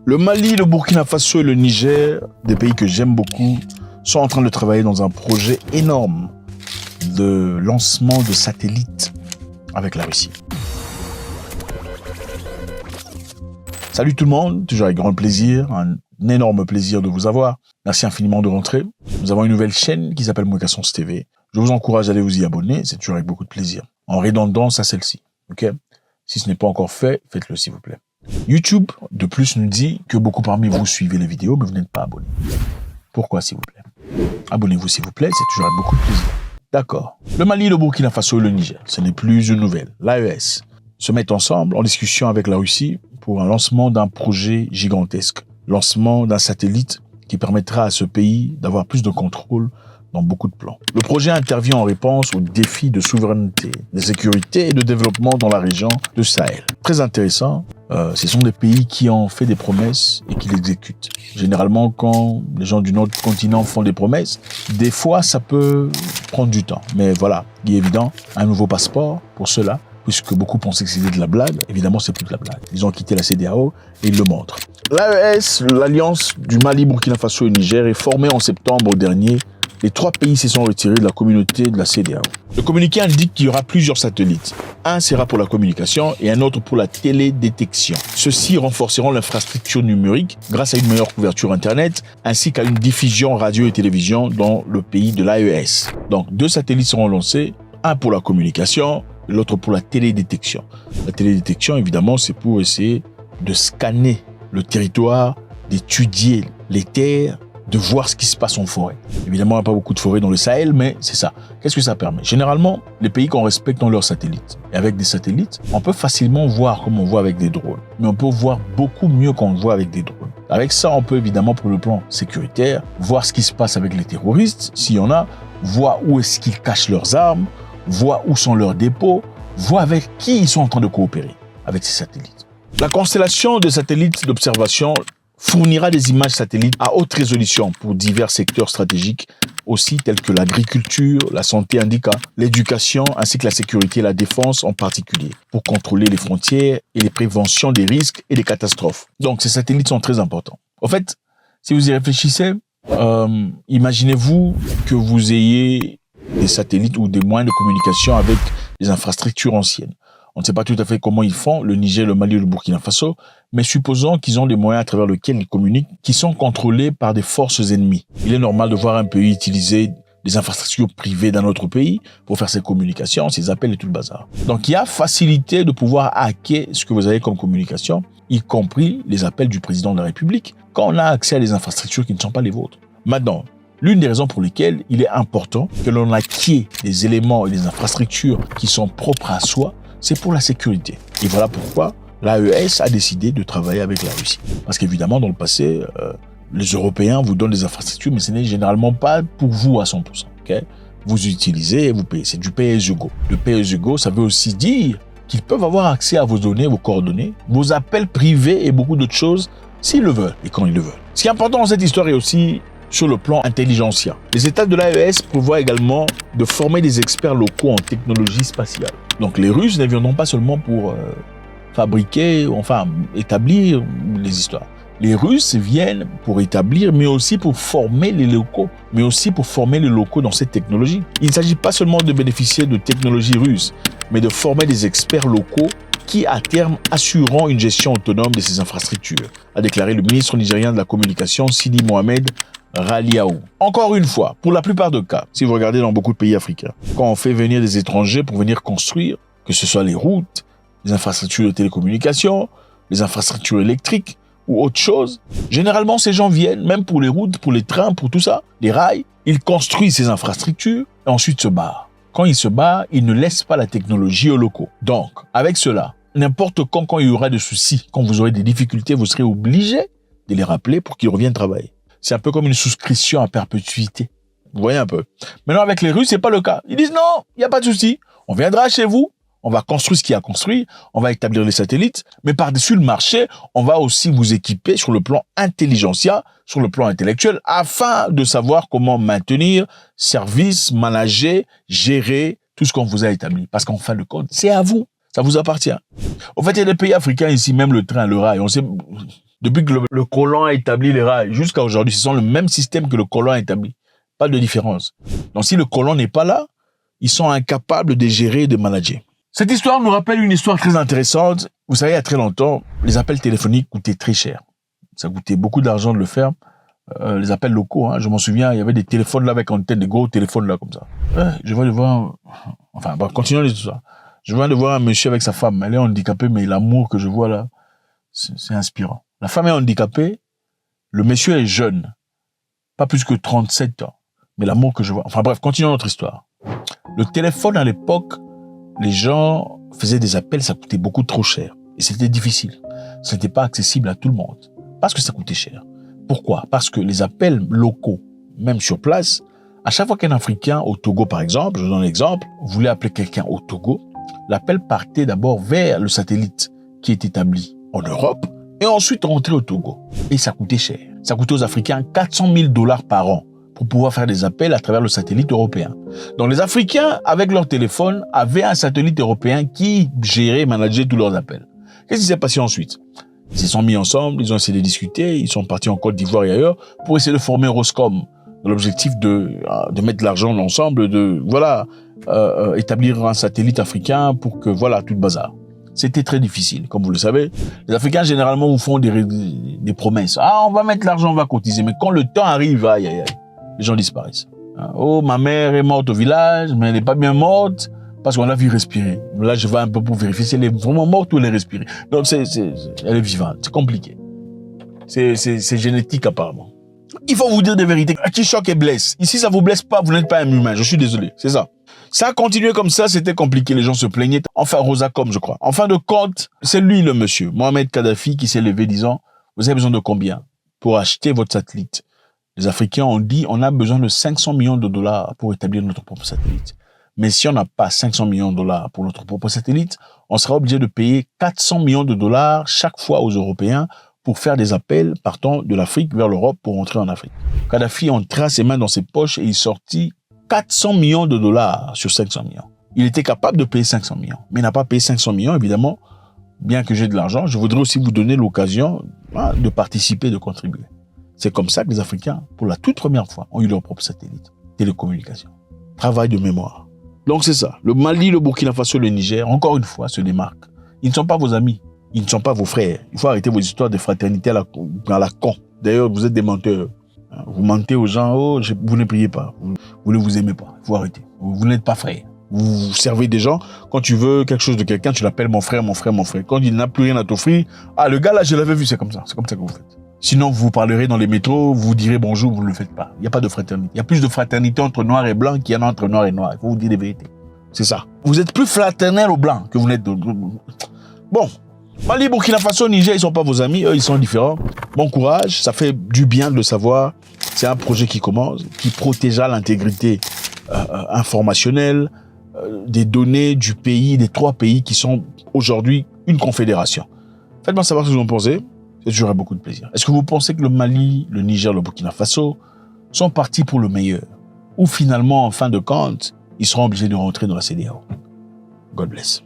Le Mali, le Burkina Faso et le Niger, des pays que j'aime beaucoup, sont en train de travailler dans un projet énorme de lancement de satellites avec la Russie. Salut tout le monde, toujours avec grand plaisir, un énorme plaisir de vous avoir. Merci infiniment de rentrer. Nous avons une nouvelle chaîne qui s'appelle Moekassons TV. Je vous encourage à aller vous y abonner, c'est toujours avec beaucoup de plaisir. En redondance à celle-ci, ok? Si ce n'est pas encore fait, faites-le s'il vous plaît. YouTube, de plus, nous dit que beaucoup parmi vous suivez les vidéos, mais vous n'êtes pas abonnés. Pourquoi, s'il vous plaît? Abonnez-vous, s'il vous plaît, c'est toujours avec beaucoup de plaisir. D'accord. Le Mali, le Burkina Faso et le Niger, ce n'est plus une nouvelle. L'AES se mettent ensemble en discussion avec la Russie pour un lancement d'un projet gigantesque. Lancement d'un satellite qui permettra à ce pays d'avoir plus de contrôle dans beaucoup de plans. Le projet intervient en réponse aux défis de souveraineté, de sécurité et de développement dans la région de Sahel. Très intéressant, ce sont des pays qui ont fait des promesses et qui l'exécutent. Généralement, quand les gens du notre continent font des promesses, des fois ça peut prendre du temps. Mais voilà, il est évident, un nouveau passeport pour cela, puisque beaucoup pensaient que c'était de la blague. Évidemment, c'est plus de la blague. Ils ont quitté la CEDEAO et ils le montrent. L'AES, l'Alliance du Mali, Burkina Faso et Niger, est formée en septembre dernier. Les trois pays se sont retirés de la communauté de la CEDEAO. Le communiqué indique qu'il y aura plusieurs satellites. Un sera pour la communication et un autre pour la télédétection. Ceux-ci renforceront l'infrastructure numérique grâce à une meilleure couverture Internet ainsi qu'à une diffusion radio et télévision dans le pays de l'AES. Donc, 2 satellites seront lancés, un pour la communication et l'autre pour la télédétection. La télédétection, évidemment, c'est pour essayer de scanner le territoire, d'étudier les terres, de voir ce qui se passe en forêt. Évidemment, il n'y a pas beaucoup de forêts dans le Sahel, mais c'est ça. Qu'est-ce que ça permet? Généralement, les pays qu'on respecte ont leurs satellites. Et avec des satellites, on peut facilement voir comme on voit avec des drones. Mais on peut voir beaucoup mieux qu'on le voit avec des drones. Avec ça, on peut évidemment, pour le plan sécuritaire, voir ce qui se passe avec les terroristes, s'il y en a, voir où est-ce qu'ils cachent leurs armes, voir où sont leurs dépôts, voir avec qui ils sont en train de coopérer avec ces satellites. La constellation de satellites d'observation fournira des images satellites à haute résolution pour divers secteurs stratégiques aussi tels que l'agriculture, la santé indica, l'éducation ainsi que la sécurité et la défense en particulier pour contrôler les frontières et les préventions des risques et des catastrophes. Donc ces satellites sont très importants. En fait, si vous y réfléchissez, imaginez-vous que vous ayez des satellites ou des moyens de communication avec des infrastructures anciennes. On ne sait pas tout à fait comment ils font, le Niger, le Mali et le Burkina Faso, mais supposons qu'ils ont des moyens à travers lesquels ils communiquent qui sont contrôlés par des forces ennemies. Il est normal de voir un pays utiliser des infrastructures privées d'un autre pays pour faire ses communications, ses appels et tout le bazar. Donc il y a facilité de pouvoir hacker ce que vous avez comme communication, y compris les appels du président de la République, quand on a accès à des infrastructures qui ne sont pas les vôtres. Maintenant, l'une des raisons pour lesquelles il est important que l'on acquiert des éléments et des infrastructures qui sont propres à soi, c'est pour la sécurité. Et voilà pourquoi l'AES a décidé de travailler avec la Russie. Parce qu'évidemment, dans le passé, les Européens vous donnent des infrastructures, mais ce n'est généralement pas pour vous à 100%. Okay? Vous utilisez et vous payez. C'est du pay-as-you-go. Le pay-as-you-go, ça veut aussi dire qu'ils peuvent avoir accès à vos données, vos coordonnées, vos appels privés et beaucoup d'autres choses s'ils le veulent et quand ils le veulent. Ce qui est important dans cette histoire est aussi sur le plan intelligentsia. Les États de l'AES prévoient également de former des experts locaux en technologie spatiale. Donc les Russes ne viendront pas seulement pour fabriquer, enfin établir les histoires. Les Russes viennent pour établir, mais aussi pour former les locaux, dans cette technologie. Il ne s'agit pas seulement de bénéficier de technologies russes, mais de former des experts locaux qui, à terme, assureront une gestion autonome de ces infrastructures, a déclaré le ministre nigérien de la Communication, Sidi Mohamed Raliaou. Encore une fois, pour la plupart des cas, si vous regardez dans beaucoup de pays africains, quand on fait venir des étrangers pour venir construire, que ce soit les routes, les infrastructures de télécommunications, les infrastructures électriques ou autre chose, généralement ces gens viennent, même pour les routes, pour les trains, pour tout ça, les rails, ils construisent ces infrastructures et ensuite se barrent. Quand ils se barrent, ils ne laissent pas la technologie aux locaux. Donc, avec cela, n'importe quand il y aura des soucis, quand vous aurez des difficultés, vous serez obligé de les rappeler pour qu'ils reviennent travailler. C'est un peu comme une souscription à perpétuité. Vous voyez un peu. Maintenant, avec les Russes, c'est pas le cas. Ils disent non, il n'y a pas de souci. On viendra chez vous, on va construire ce qu'il y a à construire, on va établir les satellites, mais par-dessus le marché, on va aussi vous équiper sur le plan intelligentsia, sur le plan intellectuel, afin de savoir comment maintenir, service, manager, gérer tout ce qu'on vous a établi. Parce qu'en fin de compte, c'est à vous. Ça vous appartient. En fait, il y a des pays africains ici, même le train, le rail, on sait, Depuis que le colon a établi les rails jusqu'à aujourd'hui, ce sont le même système que le colon a établi. Pas de différence. Donc si le colon n'est pas là, ils sont incapables de gérer et de manager. Cette histoire nous rappelle une histoire très intéressante. Vous savez, il y a très longtemps, les appels téléphoniques coûtaient très cher. Ça coûtait beaucoup d'argent de le faire. Les appels locaux, hein, je m'en souviens, il y avait des téléphones là avec antenne, des gros téléphones là comme ça. Je viens de voir, enfin, bon, continuons l'histoire. Je viens de voir un monsieur avec sa femme. Elle est handicapée, mais l'amour que je vois là, c'est inspirant. La femme est handicapée, le monsieur est jeune, pas plus que 37 ans. Mais l'amour que je vois, enfin bref, continuons notre histoire. Le téléphone à l'époque, les gens faisaient des appels, ça coûtait beaucoup trop cher. Et c'était difficile. Ce n'était pas accessible à tout le monde. Parce que ça coûtait cher. Pourquoi? Parce que les appels locaux, même sur place, à chaque fois qu'un Africain au Togo, par exemple, je donne l'exemple, voulait appeler quelqu'un au Togo, l'appel partait d'abord vers le satellite qui est établi en Europe et ensuite rentrait au Togo. Et ça coûtait cher. Ça coûtait aux Africains 400 000 $ par an pour pouvoir faire des appels à travers le satellite européen. Donc les Africains, avec leur téléphone, avaient un satellite européen qui gérait et manageait tous leurs appels. Qu'est-ce qui s'est passé ensuite? Ils se sont mis ensemble, ils ont essayé de discuter, ils sont partis en Côte d'Ivoire et ailleurs pour essayer de former Roscom, dans l'objectif de mettre l'argent ensemble, de établir un satellite africain pour que voilà tout le bazar. C'était très difficile, comme vous le savez. Les Africains généralement vous font des promesses. Ah, on va mettre l'argent, on va cotiser, mais quand le temps arrive, aïe aïe aïe, les gens disparaissent. Oh, ma mère est morte au village, mais elle n'est pas bien morte. Parce qu'on l'a vu respirer. Là, je vais un peu pour vérifier si elle est vraiment morte ou elle est respirée. Donc, elle est vivante. C'est compliqué. C'est génétique, apparemment. Il faut vous dire des vérités. Qui choque et blesse. Ici, ça vous blesse pas, vous n'êtes pas un humain. Je suis désolé. C'est ça. Ça a continué comme ça, c'était compliqué. Les gens se plaignaient. Enfin, Rosacom, je crois. En fin de compte, c'est lui le monsieur, Mohamed Kadhafi, qui s'est levé disant, vous avez besoin de combien pour acheter votre satellite? Les Africains ont dit, on a besoin de 500 millions de dollars pour établir notre propre satellite. Mais si on n'a pas 500 millions de dollars pour notre propre satellite, on sera obligé de payer 400 millions de dollars chaque fois aux Européens pour faire des appels partant de l'Afrique vers l'Europe pour rentrer en Afrique. Kadhafi entra ses mains dans ses poches et il sortit 400 millions de dollars sur 500 millions. Il était capable de payer 500 millions, mais il n'a pas payé 500 millions, évidemment. Bien que j'ai de l'argent, je voudrais aussi vous donner l'occasion de participer, de contribuer. C'est comme ça que les Africains, pour la toute première fois, ont eu leur propre satellite. Télécommunication. Travail de mémoire. Donc c'est ça. Le Mali, le Burkina Faso, le Niger, encore une fois, se démarquent. Ils ne sont pas vos amis. Ils ne sont pas vos frères. Il faut arrêter vos histoires de fraternité à la con. D'ailleurs, vous êtes des menteurs. Vous mentez aux gens, oh, vous ne priez pas. Vous ne vous aimez pas. Il faut arrêter. Vous n'êtes pas frères. Vous servez des gens. Quand tu veux quelque chose de quelqu'un, tu l'appelles mon frère, mon frère, mon frère. Quand il n'a plus rien à t'offrir, ah, le gars là, je l'avais vu, c'est comme ça. C'est comme ça que vous faites. Sinon, vous parlerez dans les métros, vous direz bonjour, vous ne le faites pas. Il n'y a pas de fraternité. Il y a plus de fraternité entre noir et blanc qu'il y en a entre noir et noir. Il faut vous dire les vérités. C'est ça. Vous êtes plus fraternel aux blancs que vous n'êtes... Bon. Mali, Burkina Faso, Niger, ils ne sont pas vos amis. Eux, ils sont différents. Bon courage. Ça fait du bien de le savoir. C'est un projet qui commence, qui protégera l'intégrité informationnelle des données du pays, des 3 pays qui sont aujourd'hui une confédération. Faites-moi savoir ce que vous en pensez. J'aurai beaucoup de plaisir. Est-ce que vous pensez que le Mali, le Niger, le Burkina Faso sont partis pour le meilleur? Ou finalement, en fin de compte, ils seront obligés de rentrer dans la CEDEAO? God bless.